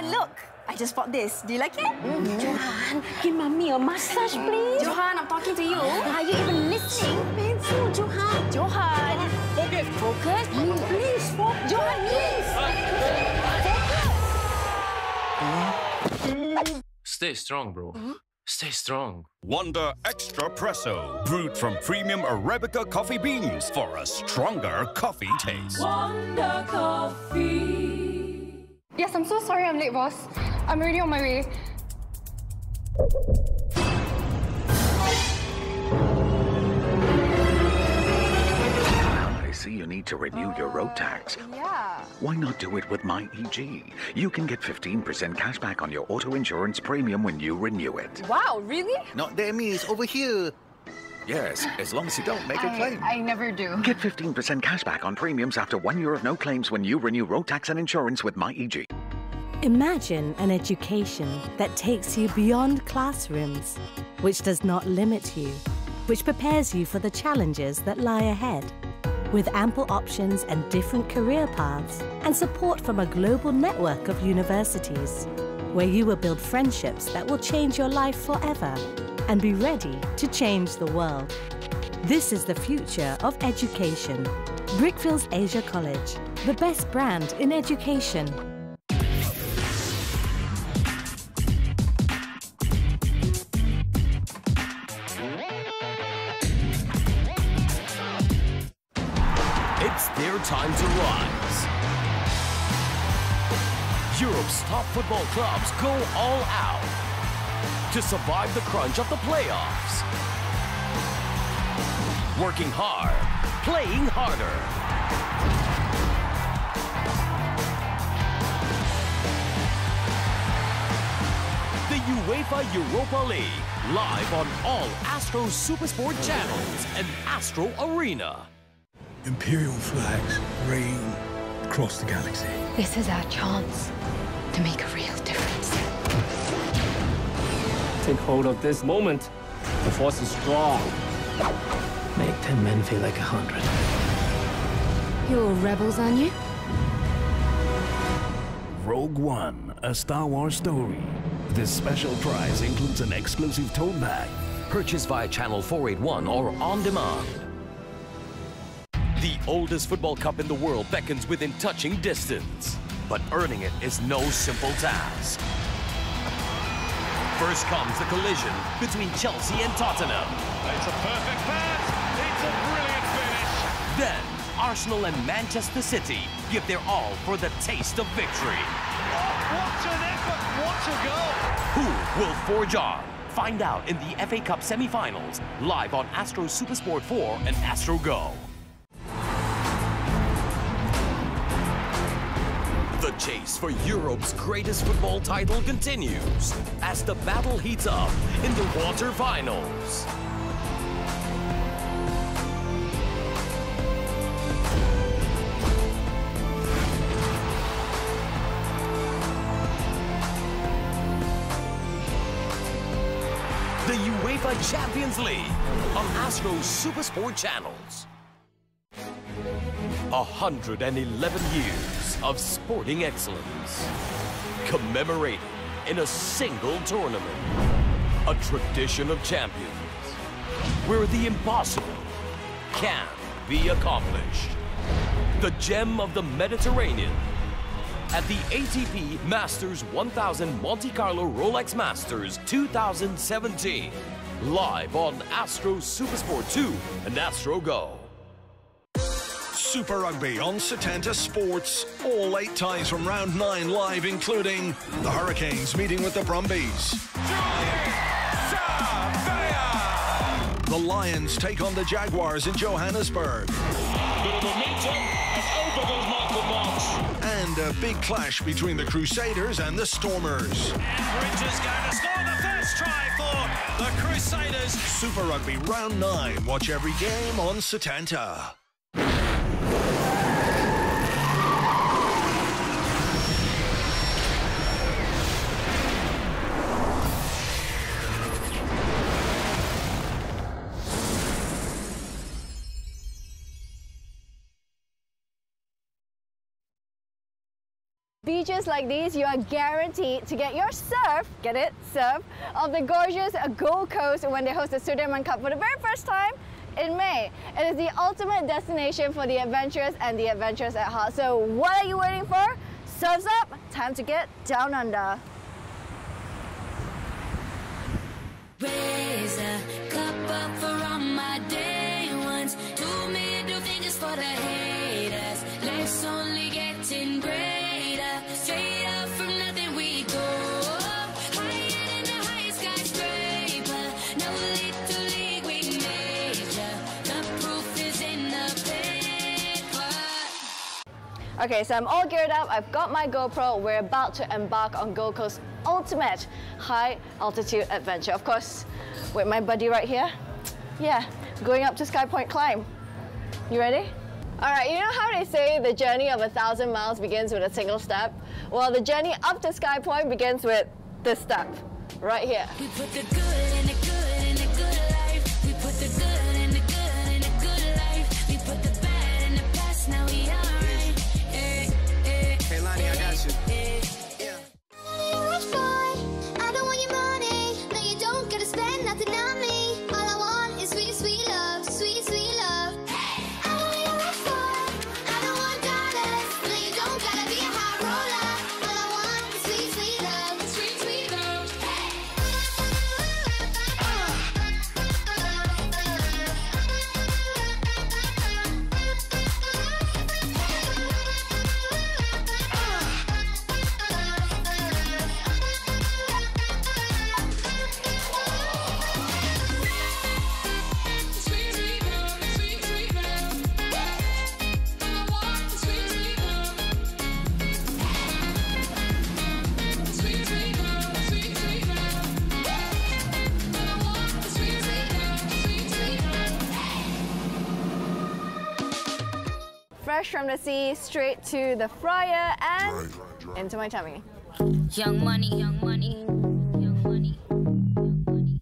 look. I just bought this. Do you like it? Johan, give Mommy a massage, please. Johan, I'm talking to you. Are you even listening? Painful, Johan. Johan. Focus. Focus. Please, focus. Johan, please. Stay strong, bro. Stay strong. Wonder Extra Presso, brewed from premium Arabica coffee beans for a stronger coffee taste. Wonder Coffee. Yes, I'm so sorry I'm late, boss. I'm already on my way. I see you need to renew your road tax. Yeah. Why not do it with MyEG? You can get 15% cash back on your auto insurance premium when you renew it. Wow, really? Not there, miss. Over here. Yes, as long as you don't make a claim. I never do. Get 15% cash back on premiums after 1 year of no claims when you renew road tax and insurance with MyEG. Imagine an education that takes you beyond classrooms, which does not limit you, which prepares you for the challenges that lie ahead. With ample options and different career paths, and support from a global network of universities, where you will build friendships that will change your life forever and be ready to change the world. This is the future of education. Brickfields Asia College, the best brand in education. It's their time to rise. Europe's top football clubs go all out to survive the crunch of the playoffs. Working hard, playing harder. The UEFA Europa League, live on all Astro Supersport channels and Astro Arena. Imperial flags reign across the galaxy. This is our chance to make a real difference. Take hold of this moment. The force is strong. Make 10 men feel like 100. You're all rebels, aren't you? Rogue One, a Star Wars story. This special prize includes an exclusive tote bag. Purchased via Channel 481 or on demand. The oldest football cup in the world beckons within touching distance. But earning it is no simple task. First comes the collision between Chelsea and Tottenham. It's a perfect pass. It's a brilliant finish. Then, Arsenal and Manchester City give their all for the taste of victory. Oh, what an effort. What a goal. Who will forge on? Find out in the FA Cup semi-finals, live on Astro Supersport 4 and Astro Go. The chase for Europe's greatest football title continues as the battle heats up in the quarter-finals. The UEFA Champions League on Astro Supersport channels. 111 years of sporting excellence, commemorated in a single tournament. A tradition of champions, where the impossible can be accomplished. The gem of the Mediterranean at the ATP Masters 1000 Monte Carlo Rolex Masters 2017. Live on Astro Supersport 2 and Astro Go. Super Rugby on Setanta Sports. All 8 ties from round 9 live, including the Hurricanes meeting with the Brumbies. The Lions take on the Jaguars in Johannesburg. Bit of momentum, and over goes Michael Marks. And a big clash between the Crusaders and the Stormers. And Bridges going to score the first try for the Crusaders. Super Rugby round 9. Watch every game on Setanta. Beaches like these, you are guaranteed to get your surf, get it, surf, of the gorgeous Gold Coast when they host the Sudirman Cup for the very first time in May. It is the ultimate destination for the adventurous and the adventurous at heart. So what are you waiting for? Surf's up, time to get down under. Raise a cup up for all my day ones. 2 middle fingers for the haters. Life's only getting greater. Straight up from nothing we go up. Higher than the highest skyscraper. No little league we major. The proof is in the paper. Okay, so I'm all geared up. I've got my GoPro. We're about to embark on Gold Coast's ultimate high altitude adventure. Of course, with my buddy right here. Yeah, going up to Sky Point Climb. You ready? All right, you know how they say the journey of 1,000 miles begins with a single step? Well, the journey up to Sky Point begins with this step, right here. We put the good in the good in the good life. We put the good in the good in the good life. We put the bad in the past, now we alright. Hey, Lonnie, I got you. I don't want your money. No, you don't gotta spend nothing on me. All I want is sweet, sweet love, sweet, sweet love. Hey, I don't want your rich boy. I don't want dollars. No, you don't gotta be a high roller. All I want is sweet, sweet love, sweet, sweet love. Hey. Fresh from the sea, straight to the fryer and into my tummy. Young money, young money, young money, young money.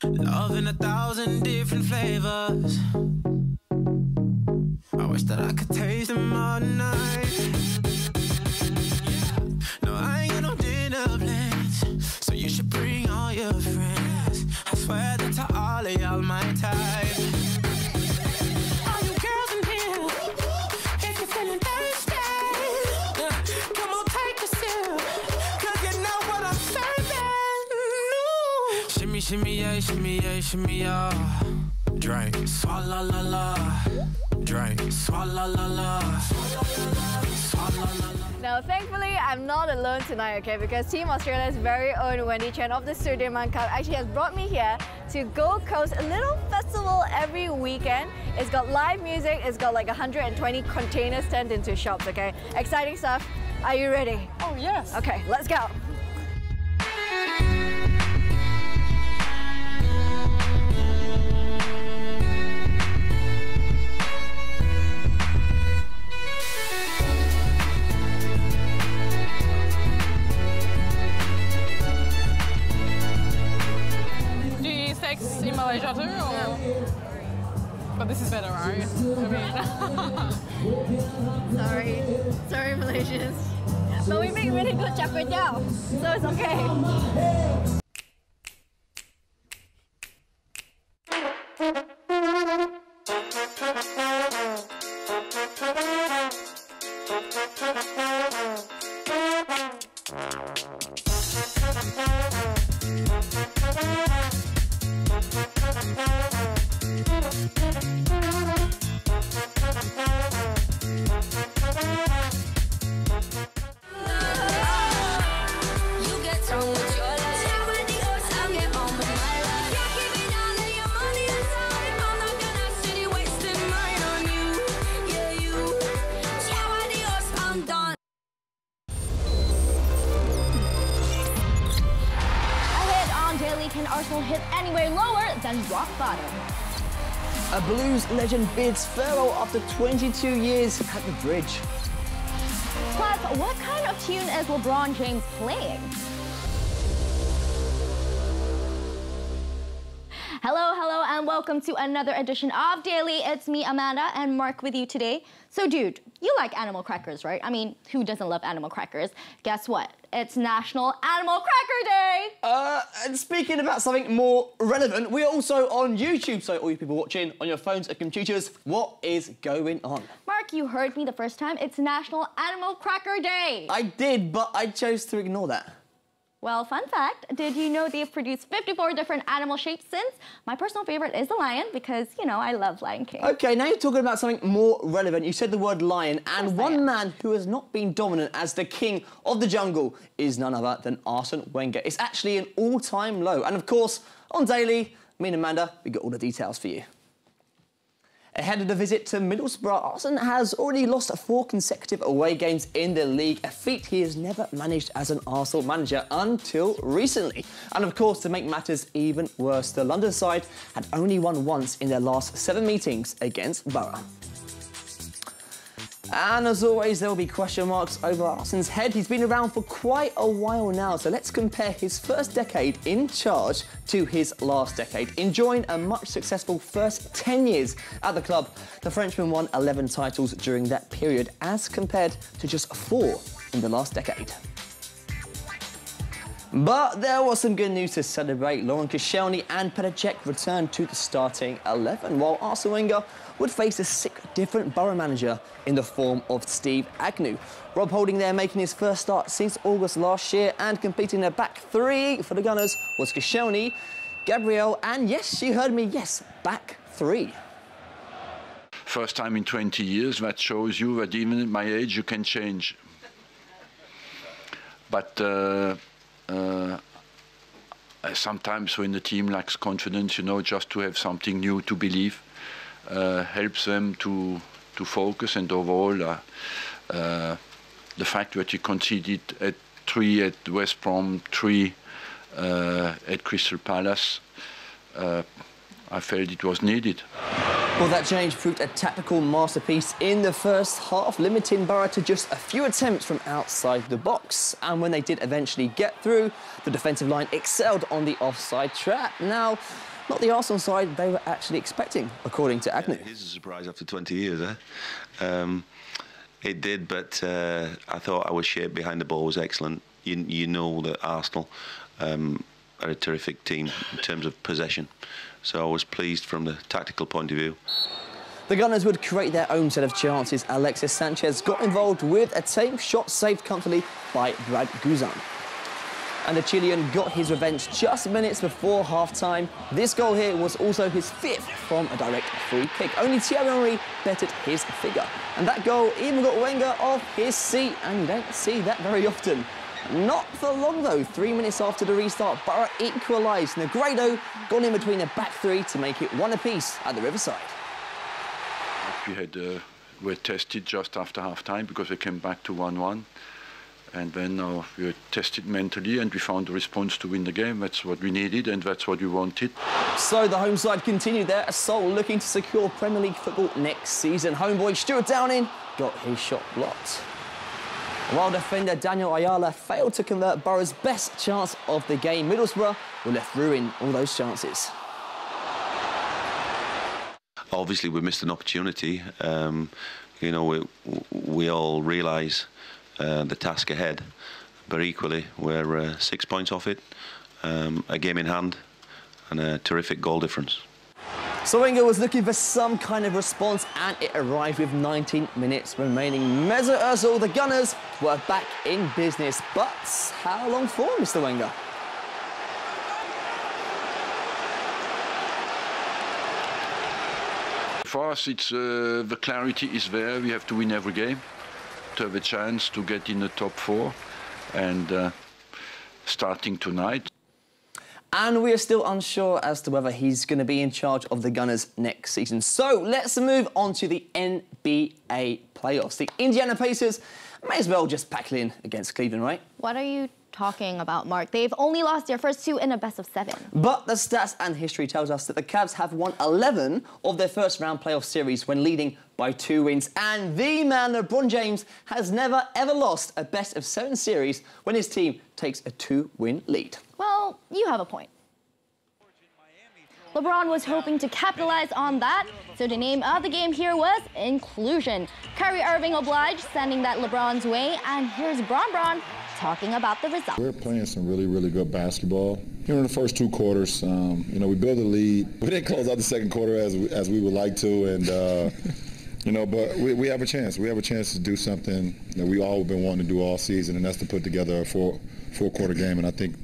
Love in 1,000 different flavors. I wish that I could taste them all night. No, I ain't got no dinner plans, so you should bring all your friends. I swear that to all of y'all my type. All you girls in here, if you're feeling thirsty, come on, take a sip, 'cause you know what I'm serving. Shimmy, shimmy, yeah, shimmy, yeah, shimmy, yeah. Drink, swalla la la. Drink, swalla la la. Swalla la la. Now, thankfully, I'm not alone tonight, okay? Because Team Australia's very own Wendy Chen of the Sudirman Cup actually has brought me here to Gold Coast, a little festival every weekend. It's got live music, it's got like 120 containers turned into shops, okay? Exciting stuff. Are you ready? Oh, yes. Okay, let's go. In Malaysia too, or? But this is better, right? Sorry Malaysians. But we make really good char kway teow, so it's okay. Can Arsenal hit anywhere lower than rock bottom? A blues legend bids farewell after 22 years at the bridge. Plus, what kind of tune is LeBron James playing? Hello, and and welcome to another edition of Daily. It's me, Amanda, and Mark with you today. So, dude, you like animal crackers, right? I mean, who doesn't love animal crackers? Guess what? It's National Animal Cracker Day! And speaking about something more relevant, we're also on YouTube, so all you people watching on your phones and computers, what is going on? Mark, you heard me the first time. It's National Animal Cracker Day! I did, but I chose to ignore that. Well, fun fact, did you know they've produced 54 different animal shapes since? My personal favorite is the lion because, you know, I love Lion King. OK, now you're talking about something more relevant. You said the word lion, and one man who has not been dominant as the king of the jungle is none other than Arsene Wenger. It's actually an all-time low. And, of course, on Daily, me and Amanda, we got all the details for you. Ahead of the visit to Middlesbrough, Arsene has already lost 4 consecutive away games in the league, a feat he has never managed as an Arsenal manager until recently. And of course, to make matters even worse, the London side had only won once in their last 7 meetings against Boro. And as always, there will be question marks over Arsene's head. He's been around for quite a while now, so let's compare his first decade in charge to his last decade. Enjoying a much successful first 10 years at the club, the Frenchman won 11 titles during that period, as compared to just 4 in the last decade. But there was some good news to celebrate. Laurent Koscielny and Petr Cech returned to the starting 11, while Arsene Wenger would face a 6 different Boro manager in the form of Steve Agnew. Rob Holding there making his first start since August last year, and completing their back 3 for the Gunners was Koscielny, Gabriel, and yes, you heard me, yes, back 3. First time in 20 years, that shows you that even at my age you can change. But sometimes when the team lacks confidence, you know, just to have something new to believe helps them to focus. And overall, the fact that you conceded at 3 at West Brom, 3 at Crystal Palace, I felt it was needed. Well, that change proved a tactical masterpiece in the first half, limiting Boro to just a few attempts from outside the box. And when they did eventually get through, the defensive line excelled on the offside trap. Now, not the Arsenal side they were actually expecting, according to Agnew. Yeah, it is a surprise after 20 years, eh? It did, but I thought our shape behind the ball was excellent. You know that Arsenal are a terrific team in terms of possession. So I was pleased from the tactical point of view. The Gunners would create their own set of chances. Alexis Sanchez got involved with a tame shot saved comfortably by Brad Guzan. And the Chilean got his revenge just minutes before half-time. This goal here was also his 5th from a direct free kick. Only Thierry Henry bettered his figure. And that goal even got Wenger off his seat, and you don't see that very often. Not for long, though. 3 minutes after the restart, Boro equalised. Negredo got in between the back 3 to make it 1 apiece at the Riverside. We were tested just after half-time because we came back to 1-1. And then we were tested mentally, and we found a response to win the game. That's what we needed, and that's what we wanted. So the home side continued their assault, looking to secure Premier League football next season. Homeboy Stuart Downing got his shot blocked, while defender Daniel Ayala failed to convert Boro's best chance of the game. Middlesbrough were left ruining all those chances. Obviously, we missed an opportunity. You know, we all realise the task ahead, but equally, we're 6 points off it, a game in hand, and a terrific goal difference. So Wenger was looking for some kind of response, and it arrived with 19 minutes remaining. Mesut Ozil, the Gunners, were back in business. But how long for, Mr. Wenger? For us, it's the clarity is there. We have to win every game to have a chance to get in the top 4, and starting tonight. And we are still unsure as to whether he's going to be in charge of the Gunners next season. So let's move on to the NBA playoffs. The Indiana Pacers may as well just pack it in against Cleveland, right? What are you talking about, Mark? They've only lost their first 2 in a best-of-7. But the stats and history tells us that the Cavs have won 11 of their first-round playoff series when leading by 2 wins. And the man, LeBron James, has never, ever lost a best-of-7 series when his team takes a 2-win lead. Well, you have a point. LeBron was hoping to capitalize on that, so the name of the game here was inclusion. Kyrie Irving obliged, sending that LeBron's way, and here's Bron talking about the result. We're playing some really, really good basketball. Here in the first 2 quarters, you know, we built a lead. We didn't close out the second quarter as we would like to, and you know, but we have a chance. We have a chance to do something that we all have been wanting to do all season, and that's to put together a four-quarter game, and I think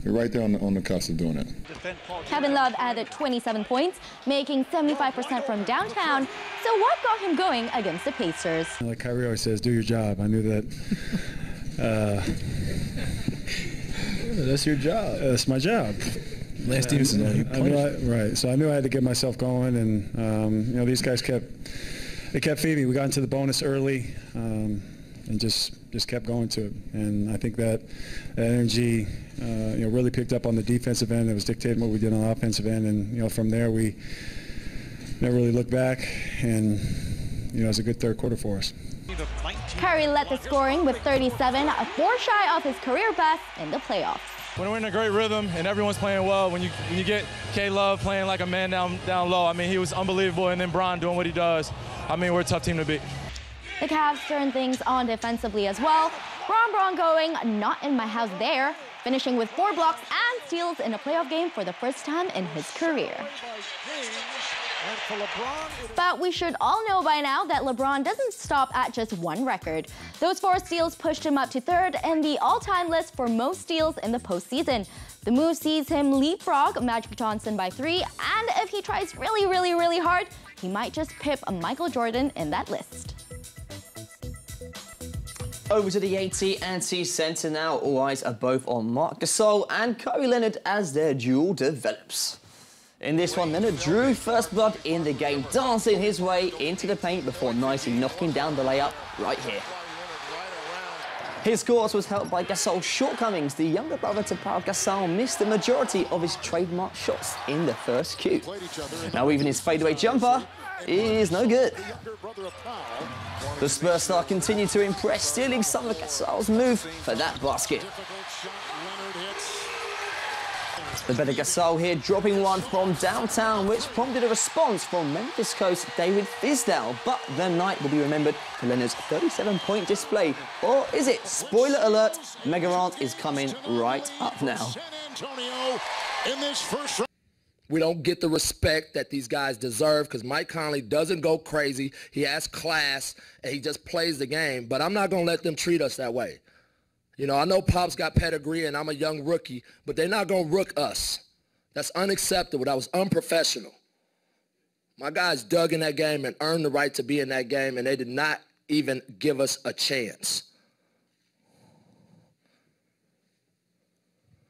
we're right there on the cusp of doing it. Kevin Love added 27 points, making 75% from downtown. So what got him going against the Pacers? Like Kyrie always says, do your job. I knew that. That's your job. That's my job. Lance Stevenson, right. So I knew I had to get myself going, and you know, these guys kept feeding me. We got into the bonus early, and just kept going to it. And I think that energy, you know, really picked up on the defensive end. It was dictating what we did on the offensive end, and you know, from there we never really looked back. And you know, it was a good third quarter for us. Kyrie led the scoring with 37, 4 shy of his career best in the playoffs. When we're in a great rhythm and everyone's playing well, when you get K-Love playing like a man down low, I mean, he was unbelievable, and then Bron doing what he does. I mean, we're a tough team to beat. The Cavs turned things on defensively as well. Bron going not in my house there, finishing with 4 blocks and steals in a playoff game for the first time in his career. But we should all know by now that LeBron doesn't stop at just one record. Those 4 steals pushed him up to 3rd in the all-time list for most steals in the postseason. The move sees him leapfrog Magic Johnson by 3, and if he tries really hard, he might just pip Michael Jordan in that list. Over to the AT&T Centre now. All eyes are both on Marc Gasol and Kawhi Leonard as their duel develops. In this one, Leonard drew first blood in the game, dancing his way into the paint before nicely knocking down the layup right here. His course was helped by Gasol's shortcomings. The younger brother to Pau Gasol missed the majority of his trademark shots in the first cue. Now even his fadeaway jumper is no good. The Spurs star continued to impress, stealing some of Gasol's move for that basket. The better Gasol here, dropping one from downtown, which prompted a response from Memphis coach David Fizdale. But the night will be remembered for Leonard's 37-point display. Or is it? Spoiler alert, Mega Rant is coming right up now. We don't get the respect that these guys deserve because Mike Conley doesn't go crazy. He has class, and he just plays the game. But I'm not going to let them treat us that way. You know, I know Pop's got pedigree and I'm a young rookie, but they're not going to rook us. That's unacceptable. That was unprofessional. My guys dug in that game and earned the right to be in that game, and they did not even give us a chance.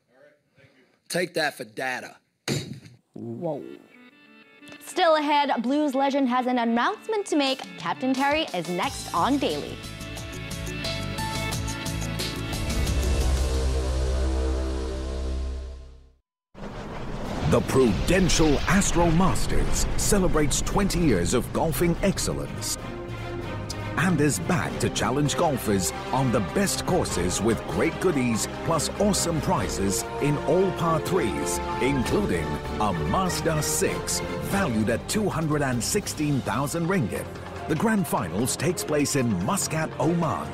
All right, thank you. Take that for data. Whoa. Still ahead, Blues legend has an announcement to make. Captain Terry is next on Daily. The Prudential Astro Masters celebrates 20 years of golfing excellence and is back to challenge golfers on the best courses with great goodies plus awesome prizes in all par 3s, including a Mazda 6 valued at 216,000 ringgit. The Grand Finals takes place in Muscat, Oman.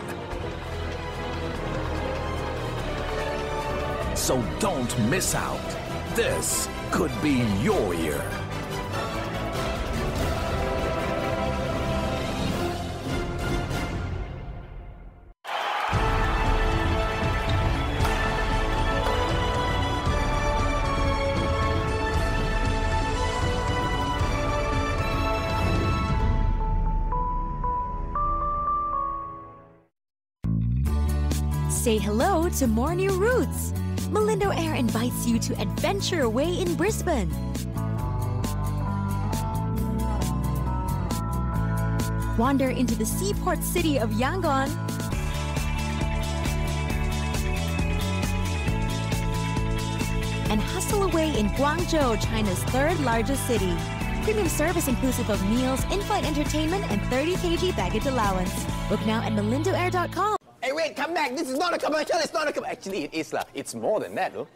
So don't miss out. This could be your year. Say hello to more new routes. Malindo Air invites you to adventure away in Brisbane. Wander into the seaport city of Yangon. And hustle away in Guangzhou, China's 3rd largest city. Premium service inclusive of meals, in-flight entertainment, and 30 kg baggage allowance. Book now at malindoair.com. Hey, wait, come back. This is not a commercial. It's not a commercial. Actually, it is. It's more than that, though.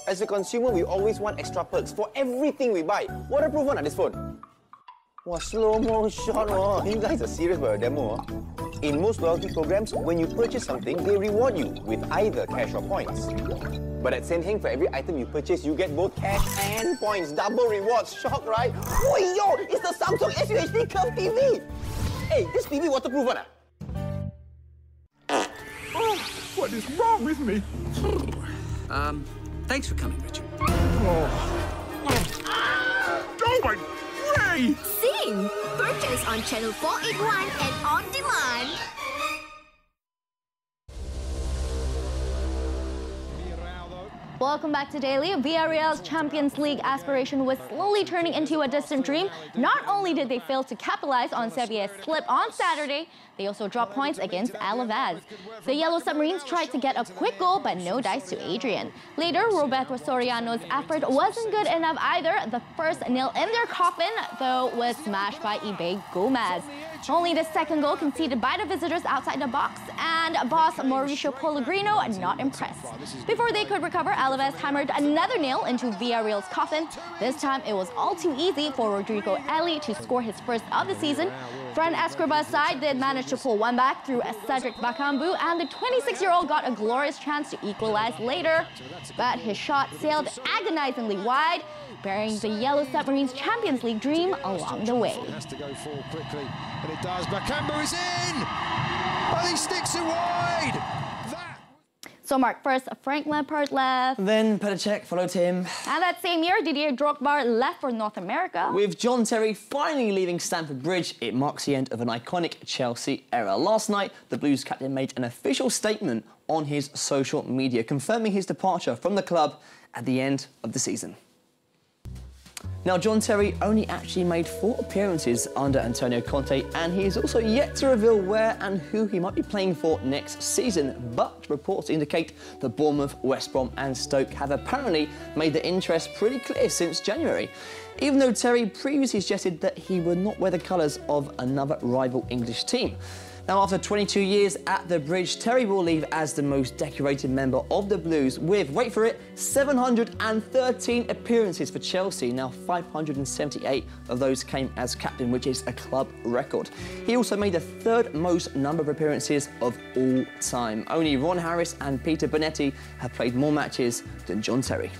As a consumer, we always want extra perks for everything we buy. Waterproof one on this phone. Wow, slow-mo shot. Wow. You guys are serious about a demo. In most loyalty programs, when you purchase something, they reward you with either cash or points. But at Sen Heng, for every item you purchase, you get both cash and points. Double rewards. Shock, right? Oh, yo! It's the Samsung SUHD Curve TV! Hey, this TV waterproof one, Oh, what is wrong with me? Thanks for coming, Richard. Oh my Ray! Sing! Purchase on channel 481 and on demand. Welcome back to Daily. Villarreal's Champions League aspiration was slowly turning into a distant dream. Not only did they fail to capitalize on Sevilla's slip on Saturday, they also dropped points against Alavés. The Yellow Submarines tried to get a quick goal, but no dice to Adrian. Later, Roberto Soriano's effort wasn't good enough either. The first nail in their coffin, though, was smashed by Ibe Gomez. Only the second goal conceded by the visitors outside the box, and boss Mauricio Pellegrino not impressed. Before they could recover, Alavés hammered another nail into Villarreal's coffin. This time, it was all too easy for Rodrigo Eli to score his first of the season. Fran Escobar's side did manage to pull one back through Cedric Bakambu, and the 26-year-old got a glorious chance to equalize later. But his shot sailed agonizingly wide, bearing the Yellow Submarines' Champions League dream along the way. Has to go forward quickly, and it does. Bakambu is in! Oh, he sticks it wide! So Mark, first Frank Lampard left. Then Petr Cech followed him. And that same year, Didier Drogba left for North America. With John Terry finally leaving Stamford Bridge, it marks the end of an iconic Chelsea era. Last night, the Blues captain made an official statement on his social media, confirming his departure from the club at the end of the season. Now, John Terry only actually made 4 appearances under Antonio Conte, and he is also yet to reveal where and who he might be playing for next season. But reports indicate that Bournemouth, West Brom and Stoke have apparently made their interest pretty clear since January. Even though Terry previously suggested that he would not wear the colours of another rival English team. Now, after 22 years at the Bridge, Terry will leave as the most decorated member of the Blues with, wait for it, 713 appearances for Chelsea. Now, 578 of those came as captain, which is a club record. He also made the 3rd most number of appearances of all time. Only Ron Harris and Peter Bonetti have played more matches than John Terry.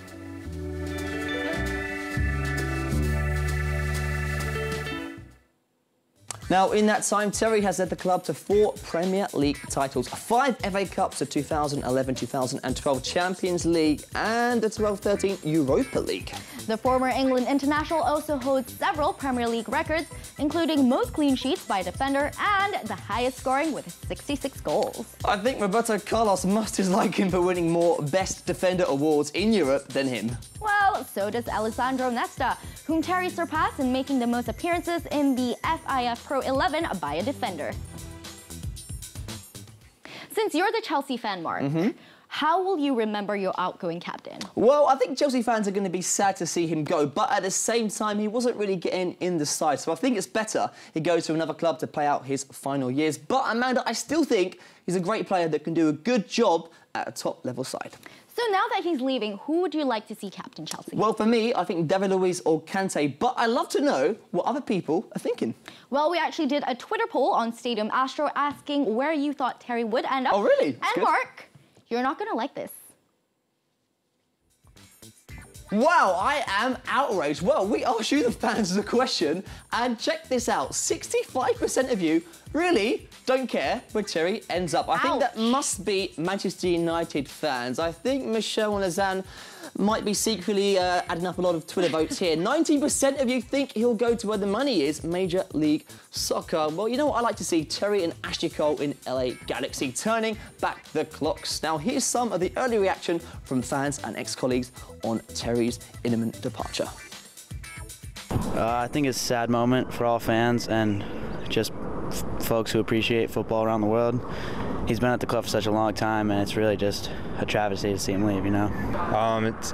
Now, in that time, Terry has led the club to 4 Premier League titles, 5 FA Cups, the 2011-2012 Champions League and the 12-13 Europa League. The former England international also holds several Premier League records, including most clean sheets by a defender and the highest scoring with 66 goals. I think Roberto Carlos must dislike him for winning more Best Defender awards in Europe than him. Well, so does Alessandro Nesta, whom Terry surpassed in making the most appearances in the FIFA Pro 11 by a defender. Since you're the Chelsea fan, Mark, how will you remember your outgoing captain? Well, I think Chelsea fans are going to be sad to see him go, but at the same time, he wasn't really getting in the side, so I think it's better he goes to another club to play out his final years. But Amanda, I still think he's a great player that can do a good job at a top-level side. So now that he's leaving, who would you like to see captain Chelsea? Well, for me, I think David Luiz or Kante, but I'd love to know what other people are thinking. Well, we actually did a Twitter poll on Stadium Astro asking where you thought Terry would end up. Oh, really? And Mark, you're not going to like this. Wow, I am outraged. Well, we asked you, the fans, the question, and check this out. 65% of you really don't care where Terry ends up. I think that must be Manchester United fans. I think Michelle and Lez Ann might be secretly adding up a lot of Twitter votes here. 19% of you think he'll go to where the money is, Major League Soccer. Well, you know what I like to see? Terry and Ashley Cole in LA Galaxy, turning back the clocks. Now, here's some of the early reaction from fans and ex-colleagues on Terry's imminent departure. I think it's a sad moment for all fans and just folks who appreciate football around the world. He's been at the club for such a long time, and it's really just a travesty to see him leave, you know?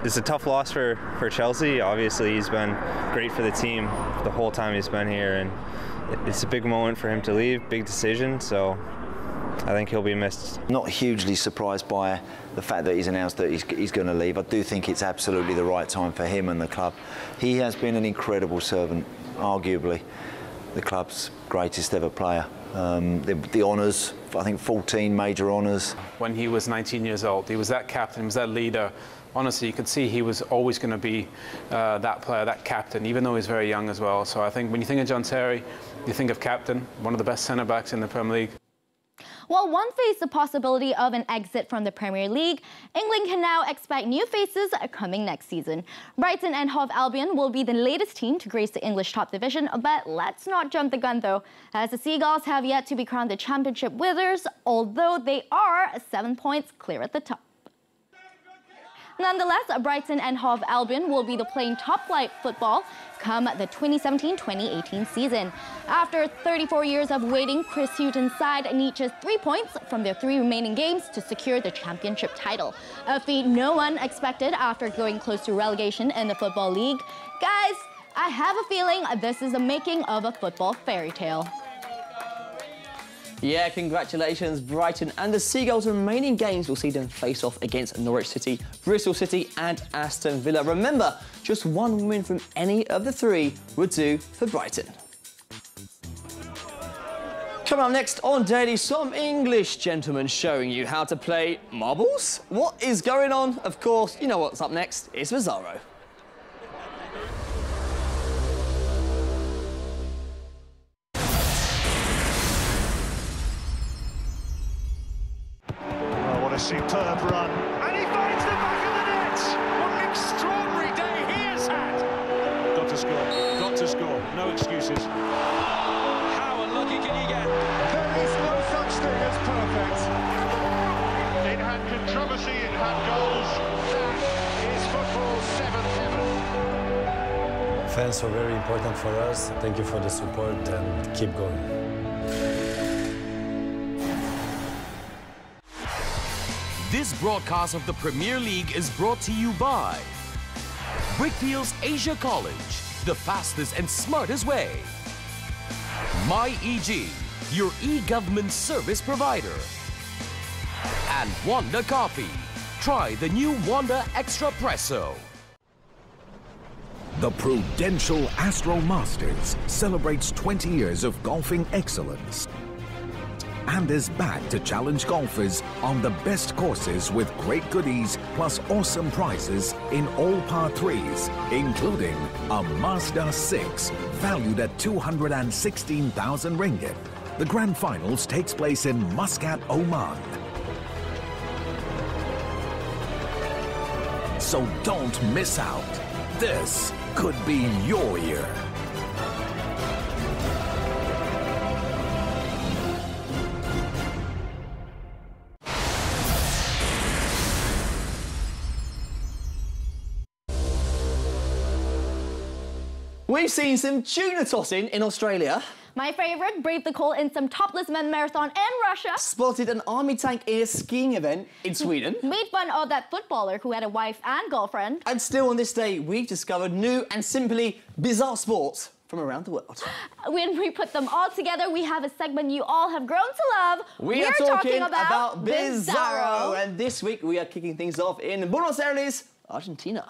It's a tough loss for Chelsea. Obviously, he's been great for the team the whole time he's been here, and it's a big moment for him to leave, big decision, so I think he'll be missed. Not hugely surprised by the fact that he's announced that he's going to leave. I do think it's absolutely the right time for him and the club. He has been an incredible servant, arguably the club's greatest ever player. The honours, I think 14 major honours. When he was 19 years old, he was that captain, he was that leader. Honestly, you could see he was always going to be that player, that captain, even though he's very young as well. So I think when you think of John Terry, you think of captain, one of the best centre-backs in the Premier League. While one faced the possibility of an exit from the Premier League, England can now expect new faces coming next season. Brighton and Hove Albion will be the latest team to grace the English top division, but let's not jump the gun though, as the Seagulls have yet to be crowned the championship winners, although they are 7 points clear at the top. Nonetheless, Brighton and Hove Albion will be playing top-flight football come the 2017-2018 season. After 34 years of waiting, Chris Hughton's side needs just 3 points from their 3 remaining games to secure the championship title, a feat no one expected after going close to relegation in the Football League. Guys, I have a feeling this is the making of a football fairy tale. Yeah, congratulations, Brighton. And the Seagulls' remaining games will see them face off against Norwich City, Bristol City and Aston Villa. Remember, just one win from any of the 3 would do for Brighton. Coming up next on Daily, some English gentlemen showing you how to play marbles. What is going on? Of course, you know what's up next. It's Bizarro. A superb run, and he finds the back of the net. What an extraordinary day he has had. Got to score, got to score, no excuses. How unlucky can you get? There is no such thing as perfect. It had controversy, it had goals. That is football 7-7. Fans are very important for us. Thank you for the support and keep going. This broadcast of the Premier League is brought to you by Brickfields Asia College, the fastest and smartest way. MyEG, your e-government service provider. And Wanda Coffee. Try the new Wanda Extra Presso. The Prudential Astro Masters celebrates 20 years of golfing excellence and is back to challenge golfers on the best courses with great goodies plus awesome prizes in all par 3s, including a Mazda 6 valued at 216,000 ringgit. The grand finals takes place in Muscat, Oman. So don't miss out. This could be your year. We've seen some tuna tossing in Australia. My favourite braved the cold in some topless men marathon in Russia. Spotted an army tank in a skiing event in Sweden. Made fun of that footballer who had a wife and girlfriend. And still on this day, we've discovered new and simply bizarre sports from around the world. When we put them all together, we have a segment you all have grown to love. We're talking about Bizarro. And this week, we are kicking things off in Buenos Aires, Argentina.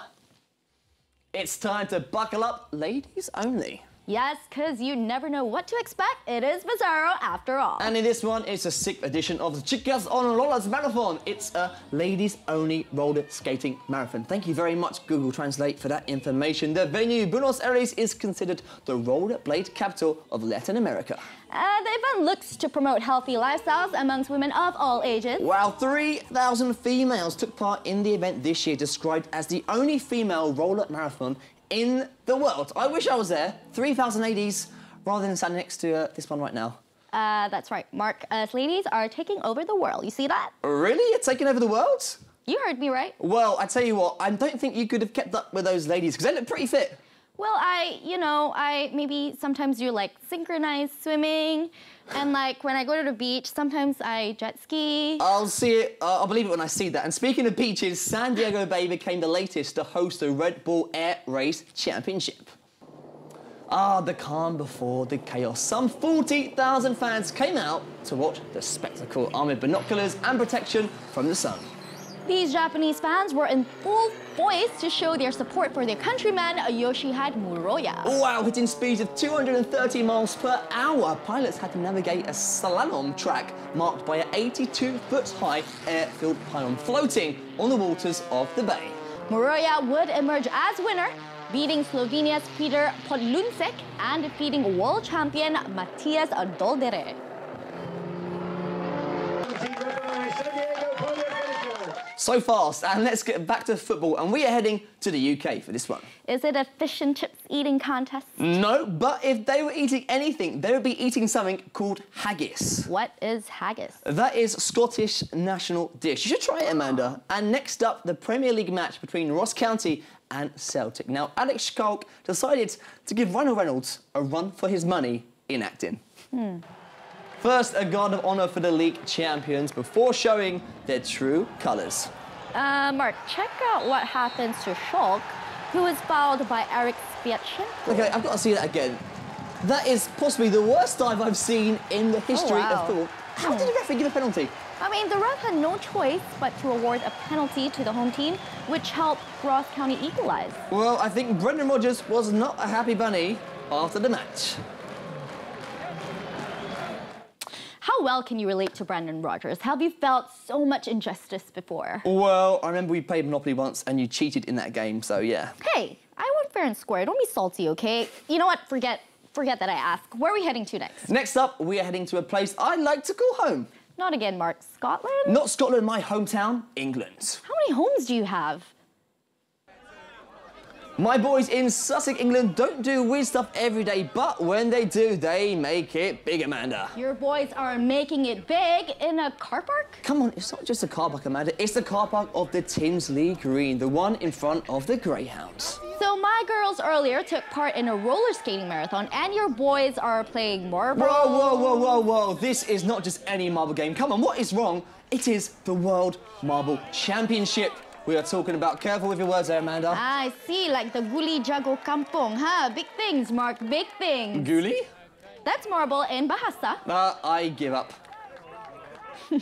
It's time to buckle up, ladies only. Yes, because you never know what to expect. It is Bizarro after all. And in this one, it's a sick edition of the Chicas on Rollers Marathon. It's a ladies-only roller skating marathon. Thank you very much, Google Translate, for that information. The venue, Buenos Aires, is considered the rollerblade capital of Latin America. The event looks to promote healthy lifestyles amongst women of all ages. Wow, 3,000 females took part in the event this year, described as the only female roller marathon in the world. I wish I was there. 3,000 ladies, rather than standing next to this one right now. That's right, Mark. Us ladies are taking over the world. You see that? Really? You're taking over the world? You heard me right. Well, I tell you what, I don't think you could have kept up with those ladies, because they look pretty fit. Well, I maybe sometimes do like synchronized swimming, and like when I go to the beach, sometimes I jet ski. I'll see it, I'll believe it when I see that. And speaking of beaches, San Diego Bay became the latest to host the Red Bull Air Race Championship. Ah, the calm before the chaos. Some 40,000 fans came out to watch the spectacle, armed with binoculars and protection from the sun. These Japanese fans were in full voice to show their support for their countryman, Yoshihide Muroya. Wow, hitting speeds of 230 miles per hour. Pilots had to navigate a slalom track marked by an 82-foot-high air-filled pylon floating on the waters of the bay. Muroya would emerge as winner, beating Slovenia's Peter Podlunsek and defeating world champion Matthias Doldere. So fast, and let's get back to football, and we are heading to the UK for this one. Is it a fish and chips eating contest? No, but if they were eating anything, they would be eating something called haggis. What is haggis? That is Scottish national dish. You should try it, Amanda. And next up, the Premier League match between Ross County and Celtic. Now, Alex Schalk decided to give Ryan Reynolds a run for his money in acting. First, a guard of honour for the league champions before showing their true colours. Mark, check out what happens to Schalk, who is fouled by Eric Spietchen. OK, I've got to see that again. That is possibly the worst dive I've seen in the history of football. How did the referee give a penalty? I mean, the ref had no choice but to award a penalty to the home team, which helped Ross County equalise. Well, I think Brendan Rodgers was not a happy bunny after the match. How well can you relate to Brendan Rodgers? Have you felt so much injustice before? Well, I remember we played Monopoly once and you cheated in that game, so yeah. Hey, I want fair and square. Don't be salty, OK? You know what? Forget that I asked. Where are we heading to next? Next up, we are heading to a place I like to call home. Not again, Mark. Scotland? Not Scotland, my hometown, England. How many homes do you have? My boys in Sussex, England don't do weird stuff every day, but when they do, they make it big, Amanda. Your boys are making it big in a car park? Come on, it's not just a car park, Amanda. It's the car park of the Tinsley Green, the one in front of the Greyhounds. So my girls earlier took part in a roller skating marathon, and your boys are playing marble. Whoa, whoa, whoa, whoa, whoa. This is not just any marble game. Come on, what is wrong? It is the World Marble Championship. We are talking about, careful with your words there, Amanda. I see, like the Guli Jago Kampong, huh? Big things, Mark, big things. Guli? That's marble in Bahasa. I give up.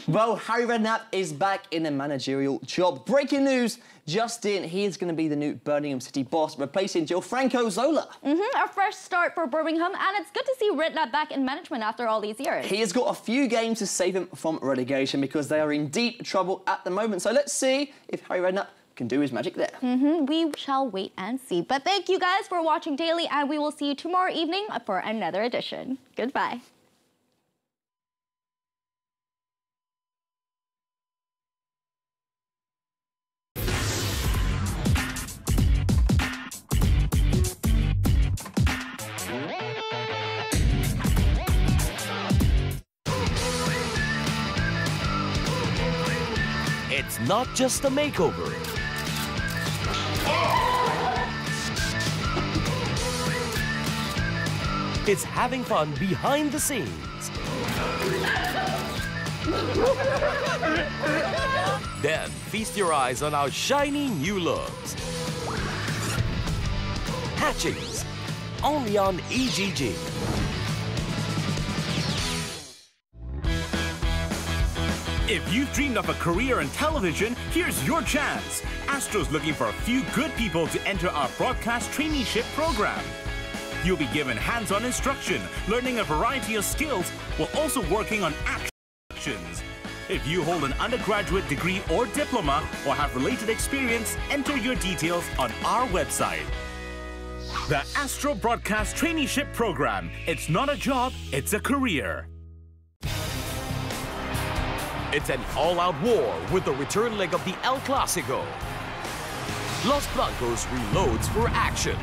Well, Harry Redknapp is back in a managerial job. Breaking news, just in, he is going to be the new Birmingham City boss, replacing Gilfranco Zola. A fresh start for Birmingham, and it's good to see Redknapp back in management after all these years. He has got a few games to save him from relegation because they are in deep trouble at the moment. So let's see if Harry Redknapp can do his magic there. We shall wait and see. But thank you guys for watching Daily, and we will see you tomorrow evening for another edition. Goodbye. It's not just a makeover. It's having fun behind the scenes. Then feast your eyes on our shiny new looks. Hatchings, only on EGG. If you've dreamed of a career in television, here's your chance. Astro's looking for a few good people to enter our broadcast traineeship program. You'll be given hands-on instruction, learning a variety of skills, while also working on actions. If you hold an undergraduate degree or diploma, or have related experience, enter your details on our website. The Astro Broadcast Traineeship Program. It's not a job, it's a career. It's an all-out war with the return leg of the El Clasico. Los Blancos reloads for action.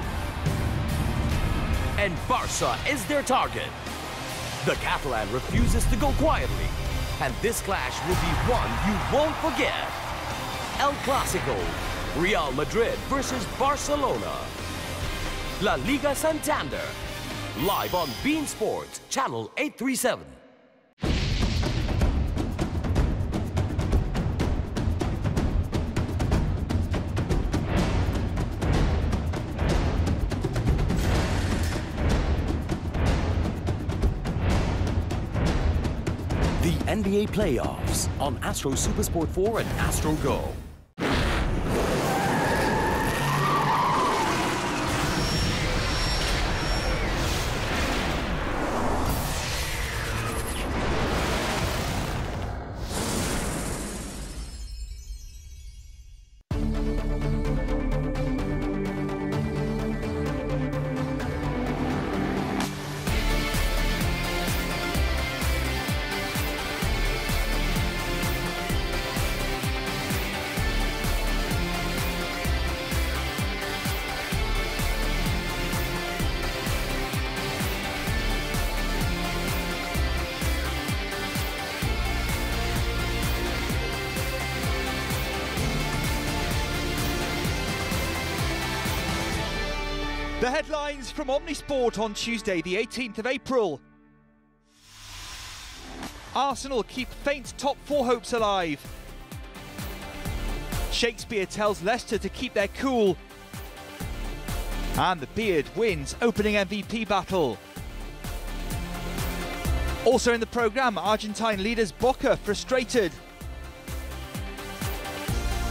And Barca is their target. The Catalan refuses to go quietly. And this clash will be one you won't forget. El Clasico, Real Madrid versus Barcelona. La Liga Santander, live on Bein Sports, channel 837. NBA playoffs on Astro Supersport 4 and Astro Go. The headlines from Omnisport on Tuesday, the 18th of April. Arsenal keep faint top four hopes alive. Shakespeare tells Leicester to keep their cool. And the Beard wins opening MVP battle. Also in the programme, Argentine leaders Boca frustrated.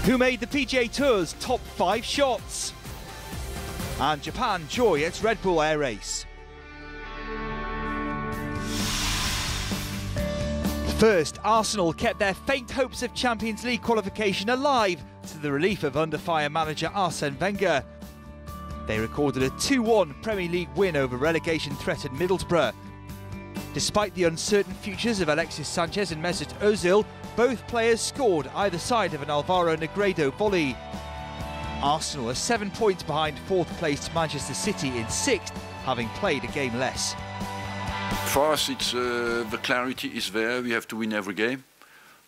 Who made the PGA Tour's top 5 shots? And Japan joy its Red Bull Air Race. First, Arsenal kept their faint hopes of Champions League qualification alive to the relief of under-fire manager Arsene Wenger. They recorded a 2-1 Premier League win over relegation-threatened Middlesbrough. Despite the uncertain futures of Alexis Sanchez and Mesut Ozil, both players scored either side of an Alvaro Negredo volley. Arsenal are 7 points behind fourth-placed Manchester City in 6th, having played a game less. For us, it's the clarity is there. We have to win every game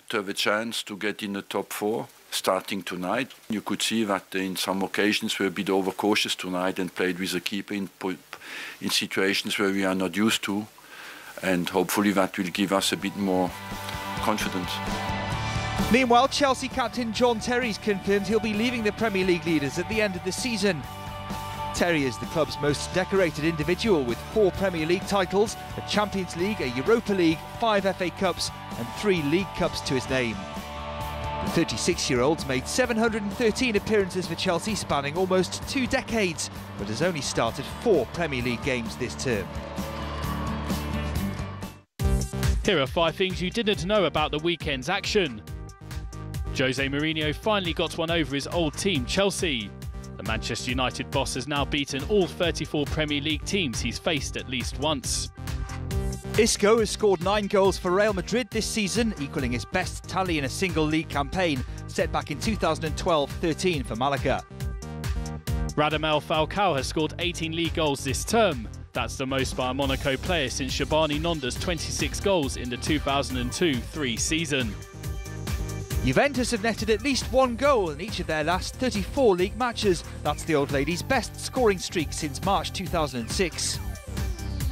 to have a chance to get in the top 4. Starting tonight, you could see that in some occasions we're a bit overcautious tonight and played with the keeper in situations where we are not used to, and hopefully that will give us a bit more confidence. Meanwhile, Chelsea captain John Terry's confirmed he'll be leaving the Premier League leaders at the end of the season. Terry is the club's most decorated individual with 4 Premier League titles, a Champions League, a Europa League, 5 FA Cups and 3 League Cups to his name. The 36-year-old's made 713 appearances for Chelsea, spanning almost 2 decades, but has only started 4 Premier League games this term. Here are 5 things you didn't know about the weekend's action. Jose Mourinho finally got one over his old team, Chelsea. The Manchester United boss has now beaten all 34 Premier League teams he's faced at least once. Isco has scored 9 goals for Real Madrid this season, equalling his best tally in a single league campaign, set back in 2012-13 for Malaga. Radamel Falcao has scored 18 league goals this term. That's the most by a Monaco player since Shabani Nonda's 26 goals in the 2002-03 season. Juventus have netted at least 1 goal in each of their last 34 league matches. That's the old lady's best scoring streak since March 2006.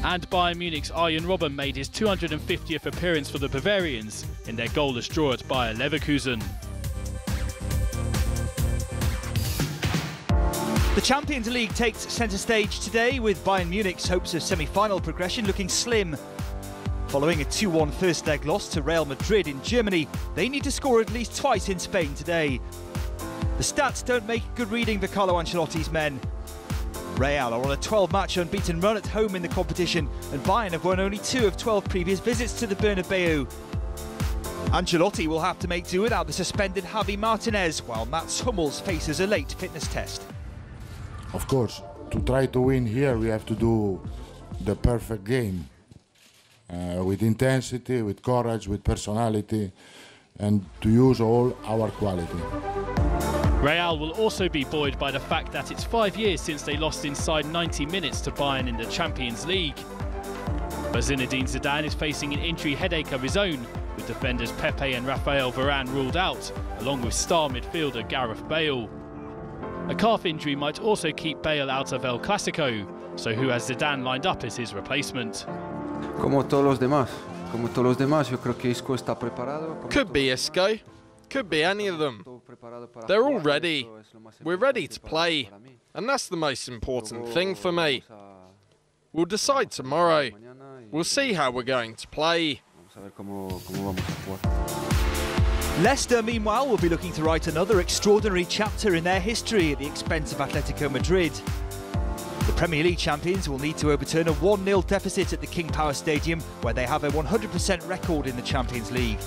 And Bayern Munich's Arjen Robben made his 250th appearance for the Bavarians in their goalless draw at Bayer Leverkusen. The Champions League takes centre stage today, with Bayern Munich's hopes of semi-final progression looking slim. Following a 2-1 first leg loss to Real Madrid in Germany, they need to score at least twice in Spain today. The stats don't make good reading for Carlo Ancelotti's men. Real are on a 12-match unbeaten run at home in the competition, and Bayern have won only 2 of 12 previous visits to the Bernabeu. Ancelotti will have to make do without the suspended Javi Martinez, while Mats Hummels faces a late fitness test. Of course, to try to win here, we have to do the perfect game. With intensity, with courage, with personality, and to use all our quality. Real will also be buoyed by the fact that it's 5 years since they lost inside 90 minutes to Bayern in the Champions League. But Zinedine Zidane is facing an injury headache of his own, with defenders Pepe and Raphael Varane ruled out, along with star midfielder Gareth Bale. A calf injury might also keep Bale out of El Clasico, so who has Zidane lined up as his replacement? Como todos los demás, yo creo que Isco está preparado. Could be Isco, could be any of them. They're all ready. We're ready to play, and that's the most important thing for me. We'll decide tomorrow. We'll see how we're going to play. Leicester, meanwhile, will be looking to write another extraordinary chapter in their history at the expense of Atletico Madrid. The Premier League champions will need to overturn a 1-0 deficit at the King Power Stadium, where they have a 100% record in the Champions League.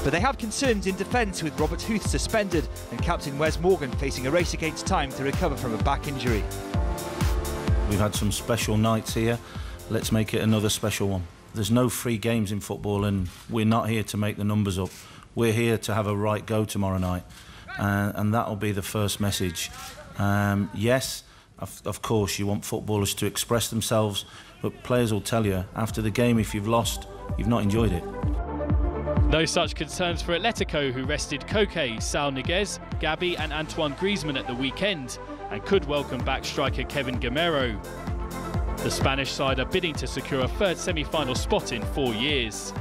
But they have concerns in defence, with Robert Huth suspended and captain Wes Morgan facing a race against time to recover from a back injury. We've had some special nights here. Let's make it another special one. There's no free games in football, and we're not here to make the numbers up. We're here to have a right go tomorrow night, and that'll be the first message. Yes, of course, you want footballers to express themselves, but players will tell you after the game, if you've lost, you've not enjoyed it. No such concerns for Atletico, who rested Koke, Saul Niguez, Gabi and Antoine Griezmann at the weekend, and could welcome back striker Kevin Gamero. The Spanish side are bidding to secure a third semi-final spot in 4 years.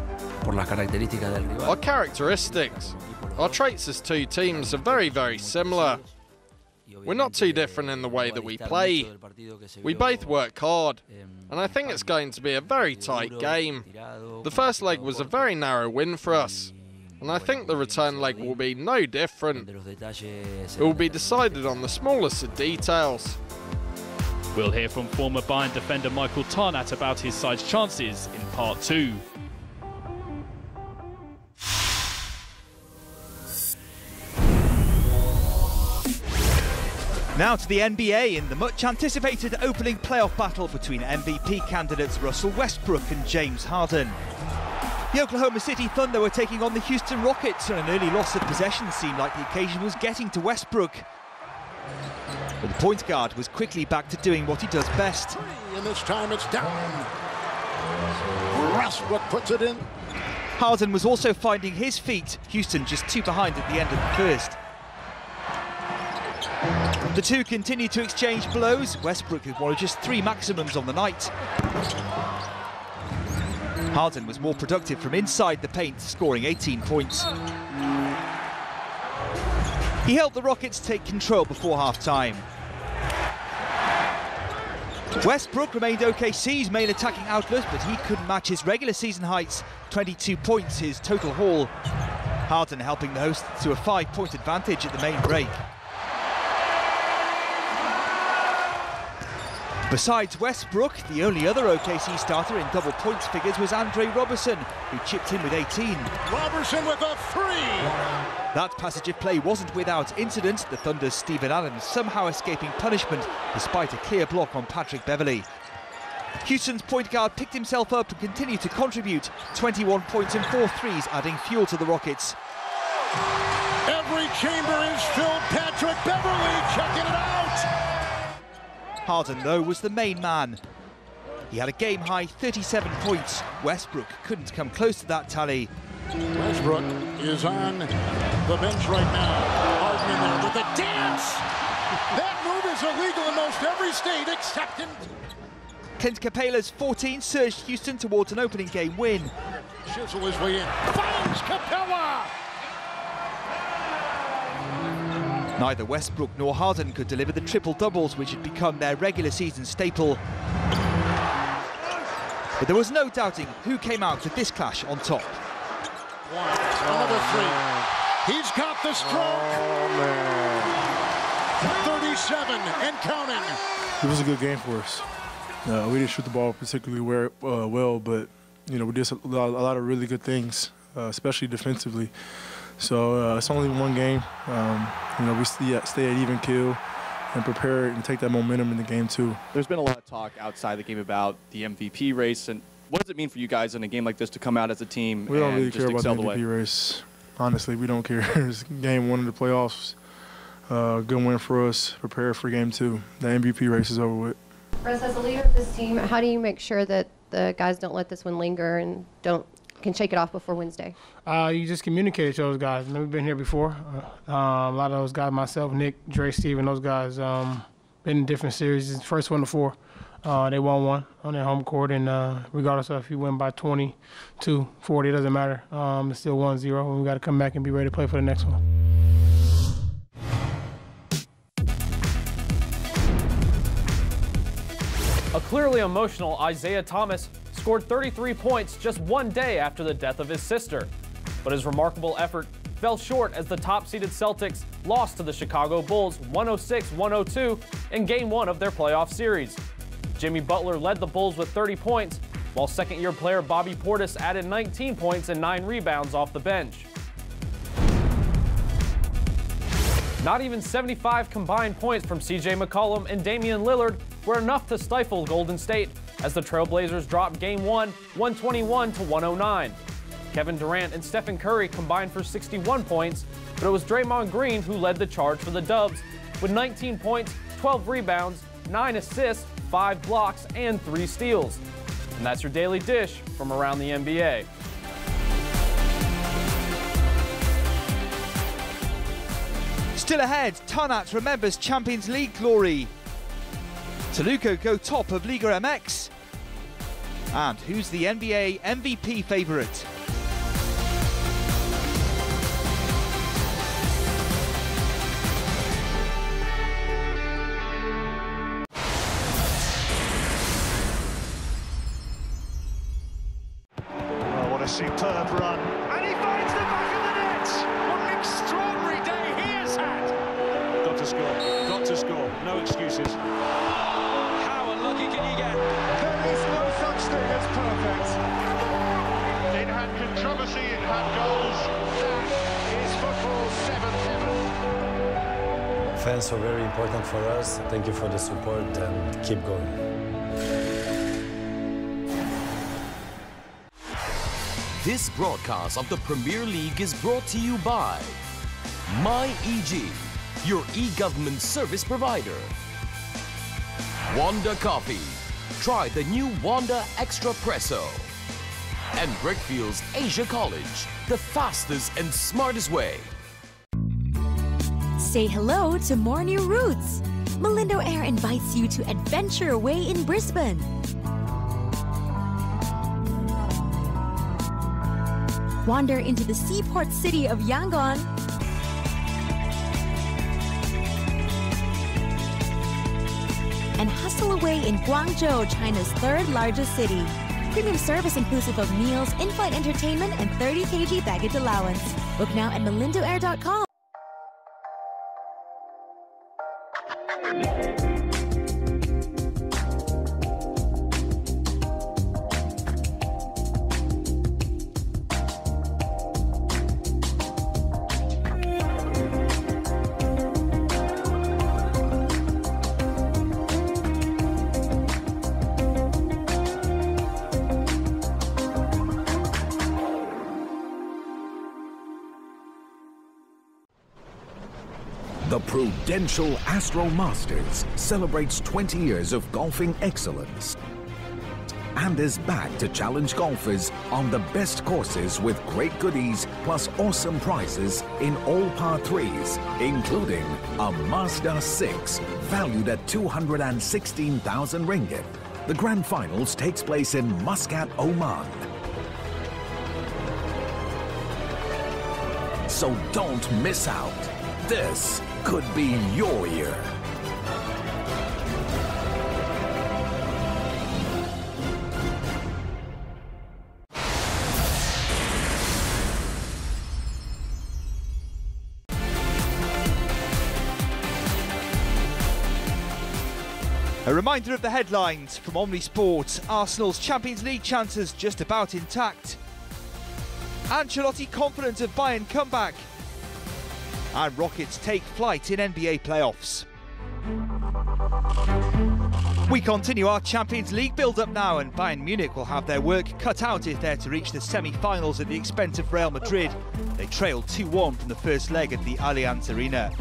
Our characteristics, our traits as two teams are very, very similar. We're not too different in the way that we play. We both work hard, and I think it's going to be a very tight game. The first leg was a very narrow win for us, and I think the return leg will be no different. It will be decided on the smallest of details. We'll hear from former Bayern defender Michael Tarnat about his side's chances in Part 2. Now to the NBA in the much-anticipated opening playoff battle between MVP candidates Russell Westbrook and James Harden. The Oklahoma City Thunder were taking on the Houston Rockets, and an early loss of possession seemed like the occasion was getting to Westbrook. But the point guard was quickly back to doing what he does best. And this time it's down. Westbrook puts it in. Harden was also finding his feet, Houston just 2 behind at the end of the first. The two continued to exchange blows. Westbrook with one of just 3 maximums on the night. Harden was more productive from inside the paint, scoring 18 points. He helped the Rockets take control before half-time. Westbrook remained OKC's main attacking outlet, but he couldn't match his regular season heights, 22 points his total haul. Harden helping the hosts to a 5-point advantage at the main break. Besides Westbrook, the only other OKC starter in double points figures was Andre Robertson, who chipped in with 18. Robertson with a 3! That passage of play wasn't without incident, the Thunder's Stephen Adams somehow escaping punishment despite a clear block on Patrick Beverley. Houston's point guard picked himself up and continued to contribute, 21 points and 4 threes, adding fuel to the Rockets. Every chamber is filled. Patrick Beverley checking it out! Harden, though, was the main man. He had a game-high 37 points. Westbrook couldn't come close to that tally. Westbrook is on the bench right now. Harden in there with the dance! That move is illegal in most every state except in... Clint Capela's 14 surged Houston towards an opening game win. Chisel his way in. Finds Capela! Neither Westbrook nor Harden could deliver the triple-doubles which had become their regular season staple. But there was no doubting who came out with this clash on top. Another 3. He's got the stroke. 37 and counting. It was a good game for us. We didn't shoot the ball particularly well, but you know, we did a lot of really good things, especially defensively. So it's only one game. You know, we stay at even keel and prepare and take that momentum in the game too. There's been a lot of talk outside the game about the MVP race, and what does it mean for you guys in a game like this to come out as a team? We don't really just care about the excel MVP race. Honestly, we don't care. It's game 1 of the playoffs. Good win for us. Prepare for game 2. The MVP race is over with. Russ, as a leader of this team, how do you make sure that the guys don't let this one linger and can shake it off before Wednesday? You just communicate to those guys. We've been here before. A lot of those guys, myself, Nick, Dre, Steven, those guys, been in different series. It's the first 1 to 4. They won one on their home court, and regardless of if you win by 22, 40, it doesn't matter. It's still 1-0, and we got to come back and be ready to play for the next one. A clearly emotional Isaiah Thomas scored 33 points just one day after the death of his sister. But his remarkable effort fell short as the top-seeded Celtics lost to the Chicago Bulls 106-102 in Game 1 of their playoff series. Jimmy Butler led the Bulls with 30 points, while second-year player Bobby Portis added 19 points and 9 rebounds off the bench. Not even 75 combined points from C.J. McCollum and Damian Lillard were enough to stifle Golden State as the Trailblazers dropped Game 1, 121-109. Kevin Durant and Stephen Curry combined for 61 points, but it was Draymond Green who led the charge for the Dubs with 19 points, 12 rebounds, 9 assists, 5 blocks, and 3 steals. And that's your Daily Dish from around the NBA. Still ahead, Tarnat remembers Champions League glory. Toluca go top of Liga MX. And who's the NBA MVP favourite? Oh, what a superb run. And he finds the back of the net. What an extraordinary day he has had. Got to score. Got to score. No excuses. How unlucky can you get? There is no such thing as perfect. It had controversy, it had goals. That is football 7-7. Fans are very important for us. Thank you for the support and keep going. This broadcast of the Premier League is brought to you by MyEG, your e-government service provider. Wanda Coffee. Try the new Wanda Extra Presso. And Brickfield's Asia College, the fastest and smartest way. Say hello to more new routes. Malindo Air invites you to adventure away in Brisbane. Wander into the seaport city of Yangon. And hustle away in Guangzhou, China's third largest city. Premium service inclusive of meals, in-flight entertainment, and 30 kg baggage allowance. Book now at malindoair.com. The Prudential Astro Masters celebrates 20 years of golfing excellence and is back to challenge golfers on the best courses with great goodies plus awesome prizes in all par 3s, including a Mazda 6 valued at 216,000 ringgit. The Grand Finals takes place in Muscat, Oman. So don't miss out. This could be your year. A reminder of the headlines from Omni Sports. Arsenal's Champions League chances just about intact. Ancelotti confident of Bayern comeback. And Rockets take flight in NBA playoffs. We continue our Champions League build-up now, and Bayern Munich will have their work cut out if they're to reach the semi-finals at the expense of Real Madrid. They trailed 2-1 from the first leg at the Allianz Arena.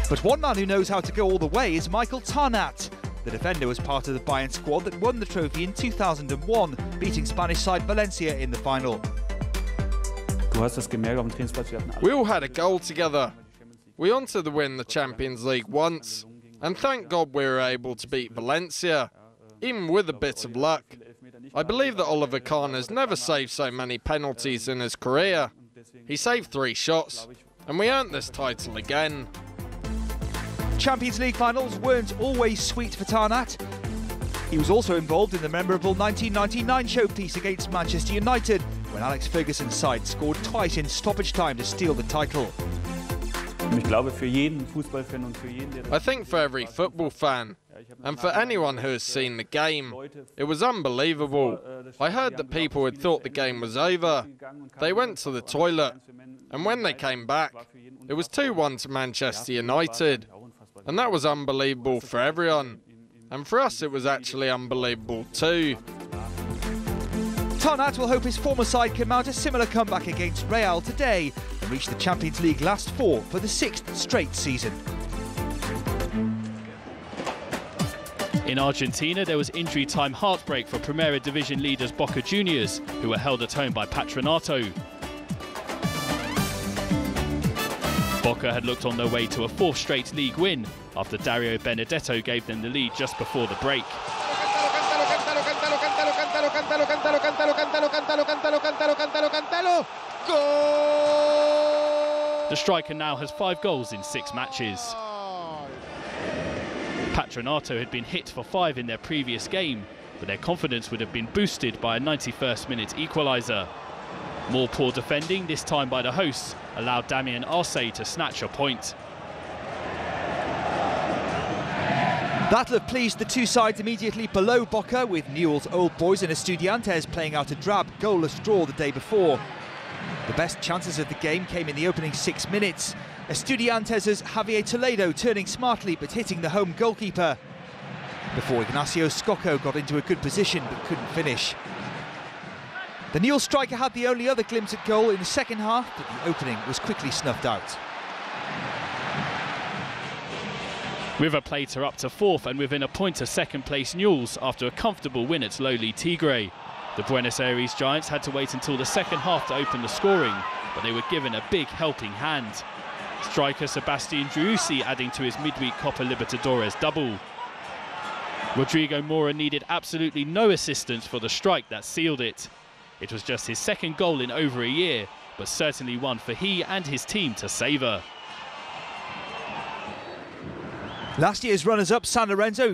But one man who knows how to go all the way is Michael Tarnat. The defender was part of the Bayern squad that won the trophy in 2001, beating Spanish side Valencia in the final. We all had a goal together. We wanted to win the Champions League once, and thank God we were able to beat Valencia, even with a bit of luck. I believe that Oliver Kahn has never saved so many penalties in his career. He saved 3 shots, and we earned this title again. Champions League finals weren't always sweet for Tarnat. He was also involved in the memorable 1999 showpiece against Manchester United, when Alex Ferguson's side scored twice in stoppage time to steal the title. I think for every football fan, and for anyone who has seen the game, it was unbelievable. I heard that people had thought the game was over. They went to the toilet, and when they came back, it was 2-1 to Manchester United. And that was unbelievable for everyone. And for us, it was actually unbelievable too. Tarnat will hope his former side can mount a similar comeback against Real today and reach the Champions League last four for the 6th straight season. In Argentina, there was injury time heartbreak for Primera Division leaders Boca Juniors, who were held at home by Patronato. Boca had looked on their way to a 4th straight league win after Dario Benedetto gave them the lead just before the break. The striker now has 5 goals in 6 matches. Patronato had been hit for 5 in their previous game, but their confidence would have been boosted by a 91st minute equaliser. More poor defending, this time by the hosts, allowed Damien Arce to snatch a point. That'll have pleased the two sides immediately below Boca, with Newell's Old Boys and Estudiantes playing out a drab, goalless draw the day before. The best chances of the game came in the opening 6 minutes. Estudiantes' Javier Toledo turning smartly but hitting the home goalkeeper, before Ignacio Scocco got into a good position but couldn't finish. The Newell striker had the only other glimpse at goal in the second half, but the opening was quickly snuffed out. River Plate are up to 4th and within a point of second-place Newell's after a comfortable win at lowly Tigre. The Buenos Aires Giants had to wait until the second half to open the scoring, but they were given a big helping hand. Striker Sebastian Driussi adding to his midweek Copa Libertadores double. Rodrigo Mora needed absolutely no assistance for the strike that sealed it. It was just his 2nd goal in over a year, but certainly one for he and his team to savour. Last year's runners-up San Lorenzo